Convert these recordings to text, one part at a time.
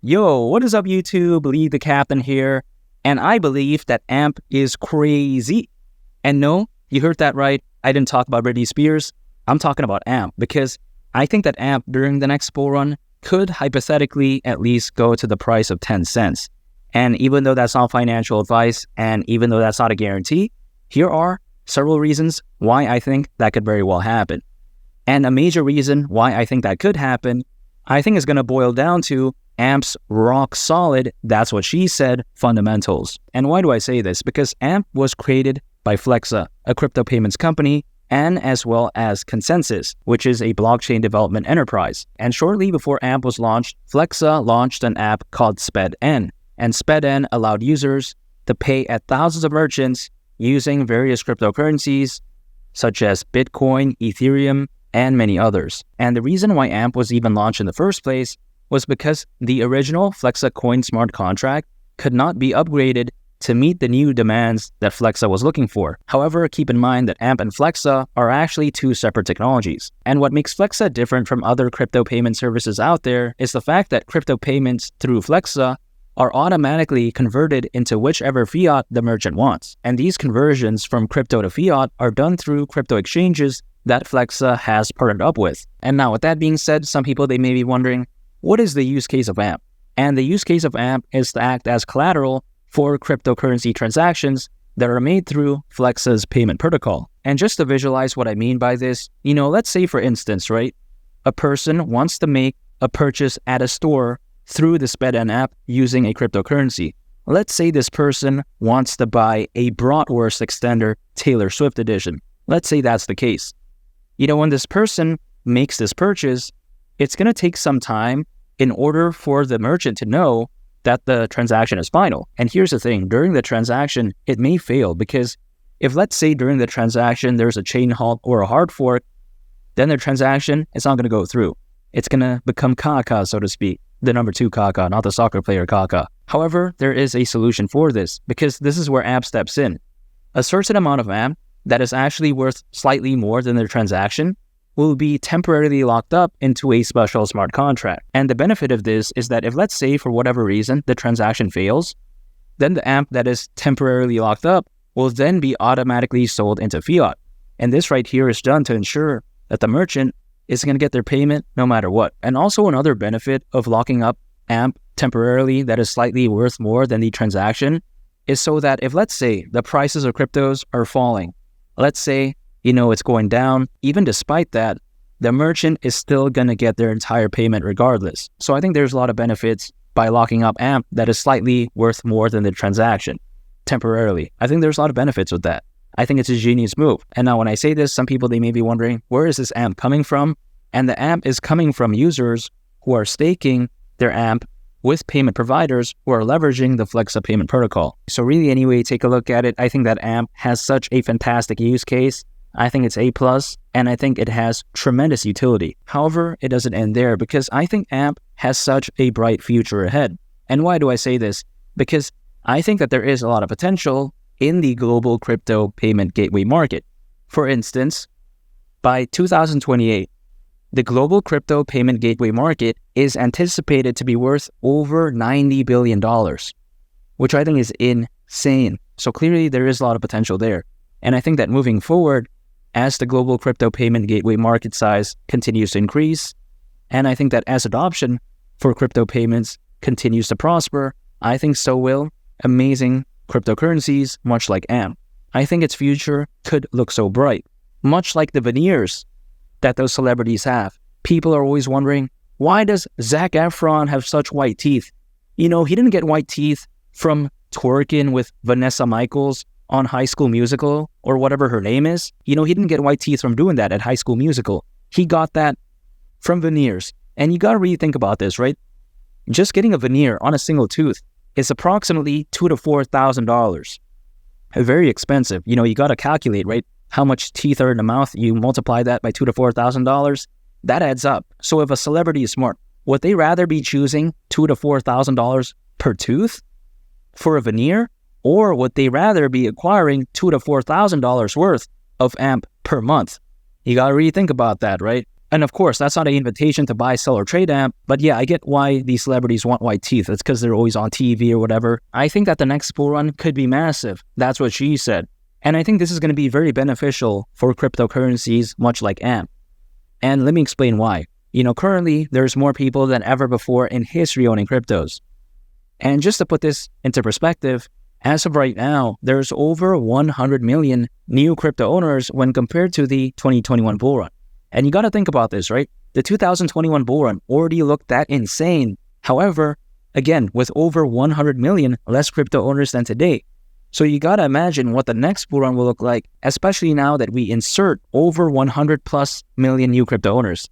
Yo, what is up YouTube? Lee the Captain here, and I believe that AMP is crazy. And no, you heard that right, I didn't talk about Britney Spears, I'm talking about AMP, because I think that AMP during the next bull run could hypothetically at least go to the price of 10 cents. And even though that's not financial advice, and even though that's not a guarantee, here are several reasons why I think that could very well happen. And a major reason why I think that could happen, I think is going to boil down to AMP's rock solid, that's what she said, fundamentals. And why do I say this? Because AMP was created by Flexa, a crypto payments company, and as well as ConsenSys, which is a blockchain development enterprise. And shortly before AMP was launched, Flexa launched an app called SpedN. And SpedN allowed users to pay at thousands of merchants using various cryptocurrencies, such as Bitcoin, Ethereum, and many others. And the reason why AMP was even launched in the first place was because the original Flexa Coin Smart contract could not be upgraded to meet the new demands that Flexa was looking for. However, keep in mind that AMP and Flexa are actually two separate technologies. And what makes Flexa different from other crypto payment services out there is the fact that crypto payments through Flexa are automatically converted into whichever fiat the merchant wants. And these conversions from crypto to fiat are done through crypto exchanges that Flexa has partnered up with. And now with that being said, some people, they may be wondering, what is the use case of AMP? And the use case of AMP is to act as collateral for cryptocurrency transactions that are made through Flexa's payment protocol. And just to visualize what I mean by this, let's say for instance, right, a person wants to make a purchase at a store through the SpedN app using a cryptocurrency. Let's say this person wants to buy a Bratwurst extender Taylor Swift edition. Let's say that's the case. When this person makes this purchase, it's going to take some time in order for the merchant to know that the transaction is final. And here's the thing, during the transaction, it may fail because if let's say during the transaction there's a chain halt or a hard fork, then the transaction is not going to go through. It's going to become Kaka, so to speak, the number 2 Kaka, not the soccer player Kaka. However, there is a solution for this because this is where AMP steps in. A certain amount of AMP that is actually worth slightly more than the transaction will be temporarily locked up into a special smart contract. And the benefit of this is that if let's say for whatever reason the transaction fails, then the AMP that is temporarily locked up will then be automatically sold into fiat. And this right here is done to ensure that the merchant is going to get their payment no matter what. And also another benefit of locking up AMP temporarily that is slightly worth more than the transaction is so that if let's say the prices of cryptos are falling, let's say it's going down, even despite that, the merchant is still going to get their entire payment regardless. So I think there's a lot of benefits by locking up AMP that is slightly worth more than the transaction temporarily. I think there's a lot of benefits with that. I think it's a genius move. And now when I say this, some people, they may be wondering, where is this AMP coming from? And the AMP is coming from users who are staking their AMP with payment providers who are leveraging the Flexa payment protocol. So really anyway, take a look at it. I think that AMP has such a fantastic use case. I think it's A+, and I think it has tremendous utility. However, it doesn't end there because I think AMP has such a bright future ahead. And why do I say this? Because I think that there is a lot of potential in the global crypto payment gateway market. For instance, by 2028, the global crypto payment gateway market is anticipated to be worth over $90 billion, which I think is insane. So clearly there is a lot of potential there. And I think that moving forward, as the global crypto payment gateway market size continues to increase, and I think that as adoption for crypto payments continues to prosper, I think so will amazing cryptocurrencies, much like AMP. I think its future could look so bright, much like the veneers that those celebrities have. People are always wondering, why does Zac Efron have such white teeth? He didn't get white teeth from twerking with Vanessa Michaels on High School Musical or whatever her name is. He didn't get white teeth from doing that at High School Musical. He got that from veneers. And you gotta really think about this, right? Just getting a veneer on a single tooth is approximately $2,000 to $4,000. Very expensive. You gotta calculate, right? How much teeth are in the mouth, you multiply that by $2,000 to $4,000, that adds up. So if a celebrity is smart, would they rather be choosing $2,000 to $4,000 per tooth for a veneer? Or would they rather be acquiring $2,000 to $4,000 worth of AMP per month? You gotta really think about that, right? And of course, that's not an invitation to buy, sell, or trade AMP. But yeah, I get why these celebrities want white teeth. It's because they're always on TV or whatever. I think that the next bull run could be massive. That's what she said. And I think this is going to be very beneficial for cryptocurrencies, much like AMP. And let me explain why. Currently, there's more people than ever before in history owning cryptos. And just to put this into perspective, as of right now, there's over 100 million new crypto owners when compared to the 2021 bull run. And you got to think about this, right? The 2021 bull run already looked that insane. However, again, with over 100 million less crypto owners than today. So you got to imagine what the next bull run will look like, especially now that we insert over 100 plus million new crypto owners.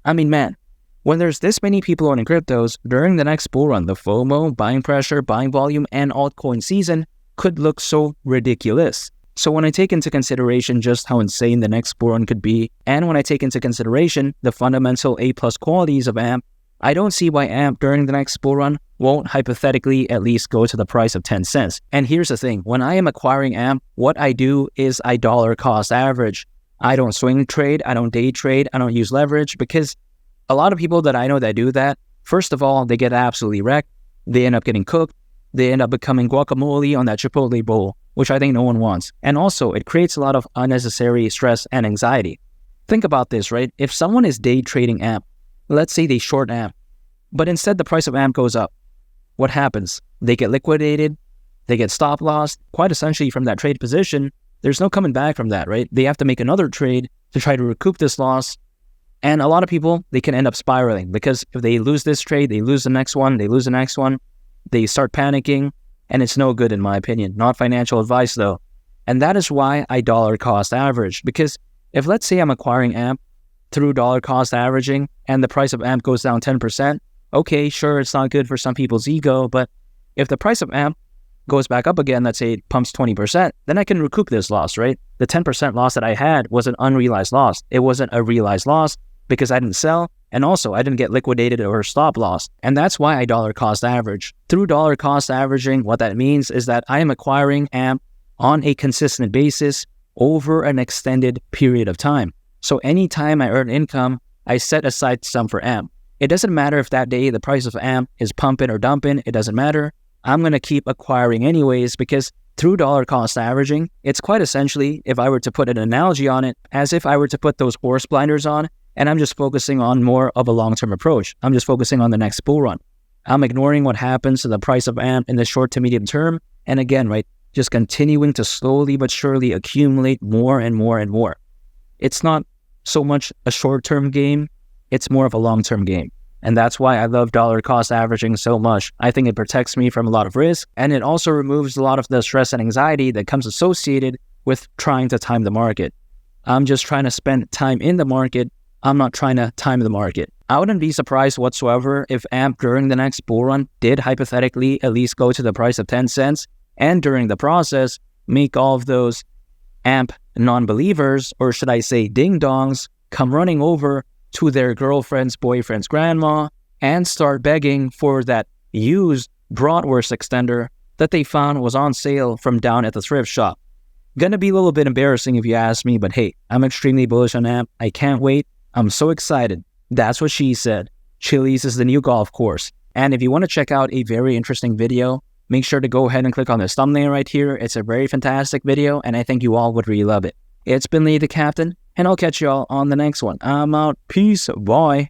I mean, man, when there's this many people owning cryptos, during the next bull run, the FOMO, buying pressure, buying volume, and altcoin season could look so ridiculous. So when I take into consideration just how insane the next bull run could be, and when I take into consideration the fundamental A-plus qualities of AMP, I don't see why AMP during the next bull run won't hypothetically at least go to the price of 10 cents. And here's the thing, when I am acquiring AMP, what I do is I dollar cost average. I don't swing trade, I don't day trade, I don't use leverage, because a lot of people that I know that do that, first of all, they get absolutely wrecked, they end up getting cooked, they end up becoming guacamole on that Chipotle bowl, which I think no one wants. And also, it creates a lot of unnecessary stress and anxiety. Think about this, right? If someone is day trading AMP, let's say they short AMP, but instead the price of AMP goes up, what happens? They get liquidated, they get stop loss, quite essentially from that trade position. There's no coming back from that, right? They have to make another trade to try to recoup this loss. And a lot of people, they can end up spiraling because if they lose this trade, they lose the next one, they start panicking, and it's no good in my opinion. Not financial advice though. And that is why I dollar cost average, because if let's say I'm acquiring AMP through dollar cost averaging and the price of AMP goes down 10%, okay, sure, it's not good for some people's ego, but if the price of AMP goes back up again, let's say it pumps 20%, then I can recoup this loss, right? The 10% loss that I had was an unrealized loss. It wasn't a realized loss because I didn't sell, and also I didn't get liquidated or stop loss. And that's why I dollar cost average. Through dollar cost averaging, what that means is that I am acquiring AMP on a consistent basis over an extended period of time. So anytime I earn income, I set aside some for AMP. It doesn't matter if that day the price of AMP is pumping or dumping, it doesn't matter. I'm going to keep acquiring anyways, because through dollar cost averaging, it's quite essentially, if I were to put an analogy on it, as if I were to put those horse blinders on, and I'm just focusing on more of a long-term approach. I'm just focusing on the next bull run. I'm ignoring what happens to the price of AMP in the short to medium term. And again, right, just continuing to slowly but surely accumulate more and more and more. It's not so much a short-term game, it's more of a long-term game. And that's why I love dollar cost averaging so much. I think it protects me from a lot of risk, and it also removes a lot of the stress and anxiety that comes associated with trying to time the market. I'm just trying to spend time in the market. I'm not trying to time the market. I wouldn't be surprised whatsoever if AMP during the next bull run did hypothetically at least go to the price of 10 cents, and during the process, make all of those AMP non-believers, or should I say ding-dongs, come running over to their girlfriend's boyfriend's grandma and start begging for that used Bratwurst extender that they found was on sale from down at the thrift shop. Gonna be a little bit embarrassing if you ask me, but hey, I'm extremely bullish on AMP. I can't wait. I'm so excited. That's what she said. Chili's is the new golf course. And if you want to check out a very interesting video, make sure to go ahead and click on this thumbnail right here. It's a very fantastic video, and I think you all would really love it. It's been Lee the Captain, and I'll catch you all on the next one. I'm out. Peace. Bye.